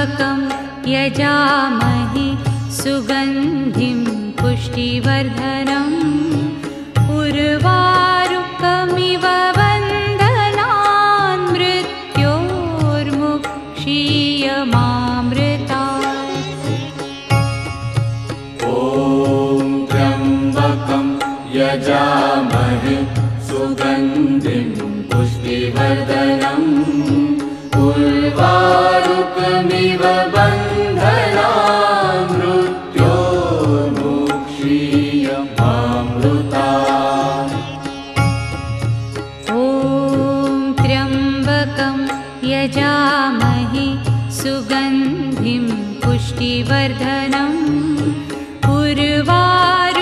त्र्यम्बकं यजामहे सुगन्धिं पुष्टिवर्धनम् उर्वारुकमिव बन्धनान् मृत्योर्मुक्षीयमामृतात्। ॐ त्र्यम्बकं यजामहे सुगन्धिं पुष्टिवर्धनम् उर्वारुकमिव बन्धनान् मृत्योर्मुक्षीयमामृतात्। ॐ त्र्यम्बकं यजामहे सुगन्धिं पुष्टिवर्धनम् उर्वारुकमिव